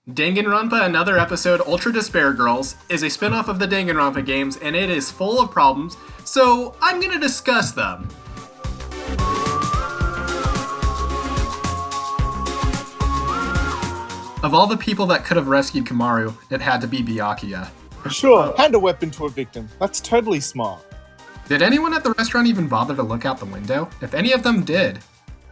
Danganronpa Another Episode Ultra Despair Girls is a spin-off of the Danganronpa games, and it is full of problems, so I'm gonna discuss them. Of all the people that could have rescued Kamaru, it had to be Byakuya. Sure, hand a weapon to a victim. That's totally smart. Did anyone at the restaurant even bother to look out the window? If any of them did,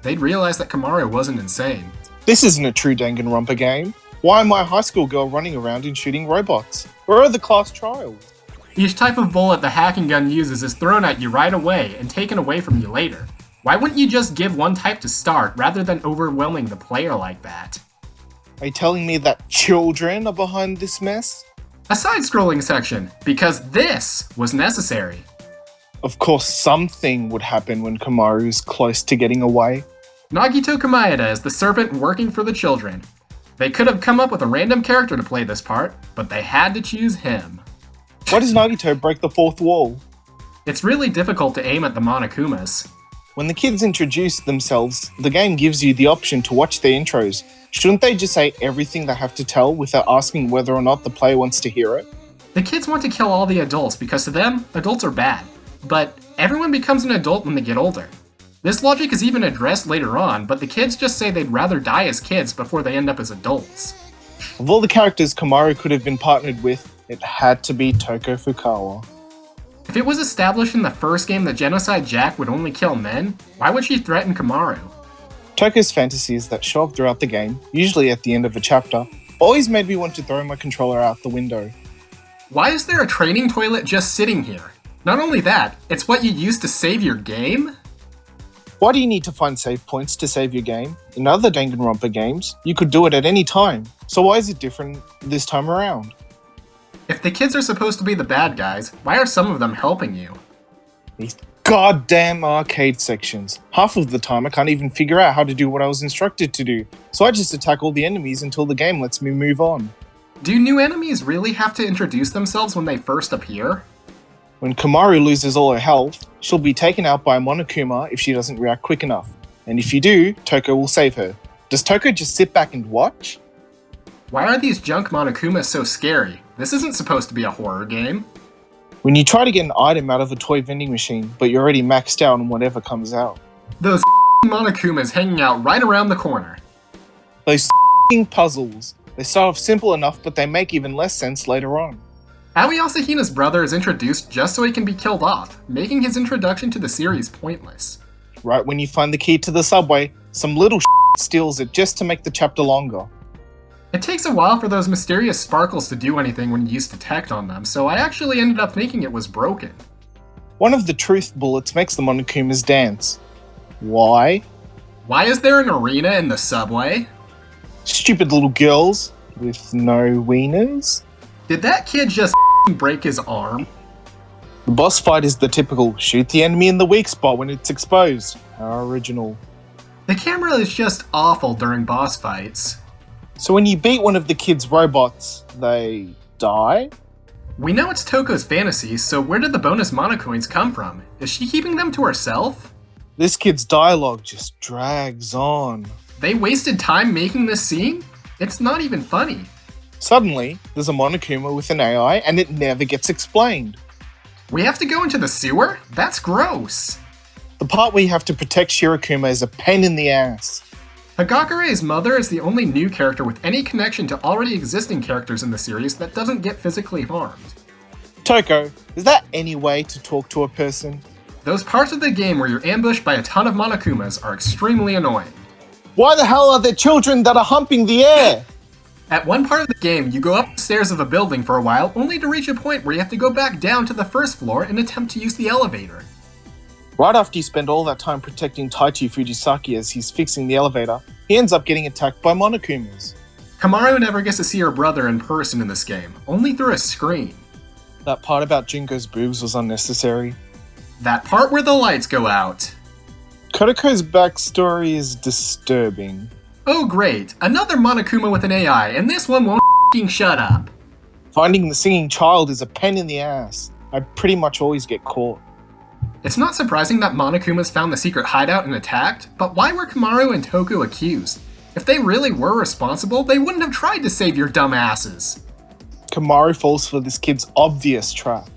they'd realize that Kamaru wasn't insane. This isn't a true Danganronpa game. Why am I a high school girl running around and shooting robots? Where are the class trials? Each type of bullet the hacking gun uses is thrown at you right away and taken away from you later. Why wouldn't you just give one type to start rather than overwhelming the player like that? Are you telling me that children are behind this mess? A side-scrolling section, because this was necessary. Of course, something would happen when Kamaru is close to getting away. Nagito Komaeda is the servant working for the children. They could have come up with a random character to play this part, but they had to choose him. Why does Nagito break the fourth wall? It's really difficult to aim at the Monokumas. When the kids introduce themselves, the game gives you the option to watch their intros. Shouldn't they just say everything they have to tell without asking whether or not the player wants to hear it? The kids want to kill all the adults because to them, adults are bad. But everyone becomes an adult when they get older. This logic is even addressed later on, but the kids just say they'd rather die as kids before they end up as adults. Of all the characters Kamaru could have been partnered with, it had to be Toko Fukawa. If it was established in the first game that Genocide Jack would only kill men, why would she threaten Kamaru? Toko's fantasies that show up throughout the game, usually at the end of a chapter, always made me want to throw my controller out the window. Why is there a training toilet just sitting here? Not only that, it's what you use to save your game? Why do you need to find save points to save your game? In other Danganronpa games, you could do it at any time, so why is it different this time around? If the kids are supposed to be the bad guys, why are some of them helping you? These goddamn arcade sections. Half of the time I can't even figure out how to do what I was instructed to do, so I just attack all the enemies until the game lets me move on. Do new enemies really have to introduce themselves when they first appear? When Kamaru loses all her health, she'll be taken out by Monokuma if she doesn't react quick enough. And if you do, Toko will save her. Does Toko just sit back and watch? Why are these junk Monokumas so scary? This isn't supposed to be a horror game. When you try to get an item out of a toy vending machine, but you're already maxed out on whatever comes out. Those Monokumas hanging out right around the corner. Those puzzles. They start off simple enough, but they make even less sense later on. Aoi Asahina's brother is introduced just so he can be killed off, making his introduction to the series pointless. Right when you find the key to the subway, some little steals it just to make the chapter longer. It takes a while for those mysterious sparkles to do anything when you use detect on them, so I actually ended up thinking it was broken. One of the truth bullets makes the Monokumas dance. Why? Why is there an arena in the subway? Stupid little girls with no wieners? Did that kid just break his arm? The boss fight is the typical shoot the enemy in the weak spot when it's exposed. How original. The camera is just awful during boss fights. So when you beat one of the kids' robots, they die? We know it's Toko's fantasy, so where did the bonus monocoins come from? Is she keeping them to herself? This kid's dialogue just drags on. They wasted time making this scene? It's not even funny. Suddenly, there's a Monokuma with an AI and it never gets explained. We have to go into the sewer? That's gross. The part where you have to protect Shirokuma is a pain in the ass. Hagakure's mother is the only new character with any connection to already existing characters in the series that doesn't get physically harmed. Toko, is that any way to talk to a person? Those parts of the game where you're ambushed by a ton of Monokumas are extremely annoying. Why the hell are there children that are humping the air? At one part of the game, you go up the stairs of a building for a while, only to reach a point where you have to go back down to the first floor and attempt to use the elevator. Right after you spend all that time protecting Taichi Fujisaki as he's fixing the elevator, he ends up getting attacked by Monokumas. Kamaru never gets to see her brother in person in this game, only through a screen. That part about Junko's boobs was unnecessary. That part where the lights go out. Kotoko's backstory is disturbing. Oh great, another Monokuma with an AI, and this one won't f***ing shut up. Finding the singing child is a pain in the ass. I pretty much always get caught. It's not surprising that Monokumas found the secret hideout and attacked, but why were Kamaru and Toku accused? If they really were responsible, they wouldn't have tried to save your dumb asses. Komaru falls for this kid's obvious trap.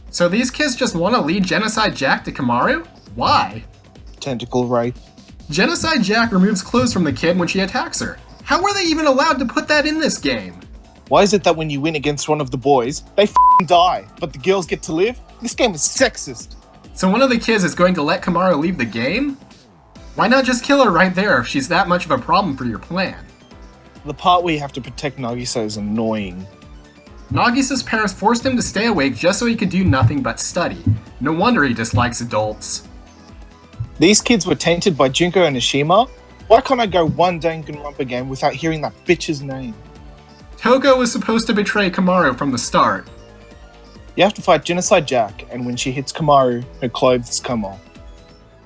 So these kids just want to lead Genocide Jack to Komaru? Why? Tentacle rape. Genocide Jack removes clothes from the kid when she attacks her. How were they even allowed to put that in this game? Why is it that when you win against one of the boys, they f***ing die, but the girls get to live? This game is sexist. So one of the kids is going to let Komaru leave the game? Why not just kill her right there if she's that much of a problem for your plan? The part where you have to protect Nagisa is annoying. Nagisa's parents forced him to stay awake just so he could do nothing but study. No wonder he dislikes adults. These kids were tainted by Junko and Ashima? Why can't I go one Danganronpa game without hearing that bitch's name? Toko was supposed to betray Komaru from the start. You have to fight Genocide Jack, and when she hits Komaru, her clothes come off.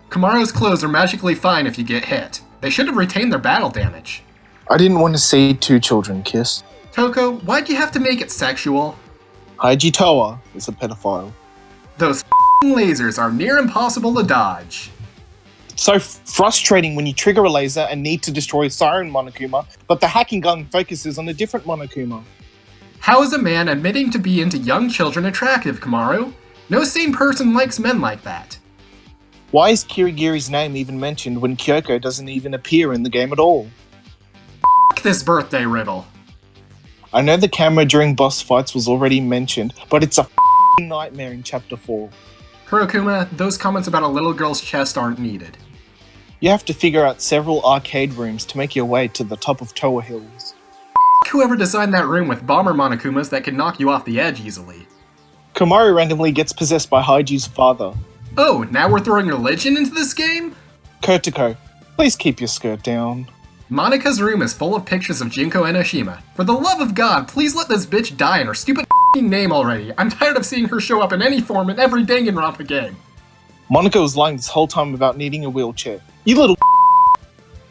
Komaru's clothes are magically fine if you get hit. They should have retained their battle damage. I didn't want to see two children kiss. Toko, why'd you have to make it sexual? Haiji Toa is a pedophile. Those f***ing lasers are near impossible to dodge. It's so frustrating when you trigger a laser and need to destroy Siren Monokuma, but the hacking gun focuses on a different Monokuma. How is a man admitting to be into young children attractive, Komaru? No sane person likes men like that. Why is Kirigiri's name even mentioned when Kyoko doesn't even appear in the game at all? F*** this birthday riddle. I know the camera during boss fights was already mentioned, but it's a f***ing nightmare in Chapter 4. Kurokuma, those comments about a little girl's chest aren't needed. You have to figure out several arcade rooms to make your way to the top of Toa Hills. F*** whoever designed that room with bomber Monokumas that could knock you off the edge easily. Komaru randomly gets possessed by Haiji's father. Oh, now we're throwing religion into this game? Kurtiko, please keep your skirt down. Monika's room is full of pictures of Junko and Oshima. For the love of God, please let this bitch die in her stupid f***ing name already. I'm tired of seeing her show up in any form in every Danganronpa game. Monika was lying this whole time about needing a wheelchair. You little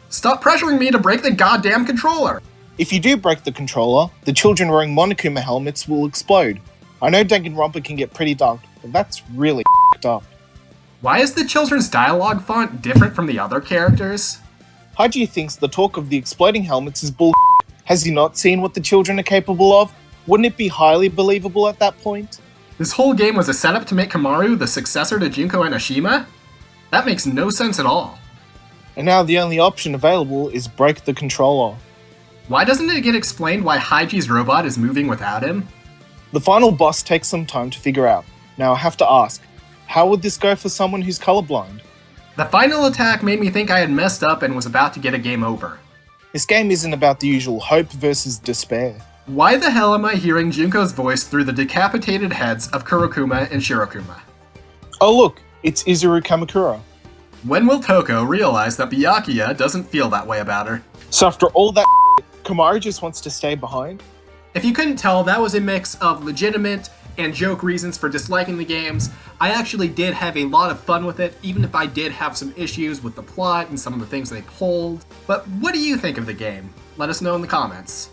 Stop pressuring me to break the goddamn controller! If you do break the controller, the children wearing Monokuma helmets will explode. I know Danganronpa can get pretty dark, but that's really f***ed up. Why is the children's dialogue font different from the other characters? Haiji thinks the talk of the exploding helmets is bull. Has he not seen what the children are capable of? Wouldn't it be highly believable at that point? This whole game was a setup to make Komaru the successor to Junko and Oshima? That makes no sense at all. And now the only option available is break the controller. Why doesn't it get explained why Haiji's robot is moving without him? The final boss takes some time to figure out. Now I have to ask, how would this go for someone who's colorblind? The final attack made me think I had messed up and was about to get a game over. This game isn't about the usual hope versus despair. Why the hell am I hearing Junko's voice through the decapitated heads of Kurokuma and Shirokuma? Oh look, it's Izuru Kamakura. When will Toko realize that Byakuya doesn't feel that way about her? So after all that Komaru just wants to stay behind? If you couldn't tell, that was a mix of legitimate and joke reasons for disliking the games. I actually did have a lot of fun with it, even if I did have some issues with the plot and some of the things they pulled. But what do you think of the game? Let us know in the comments.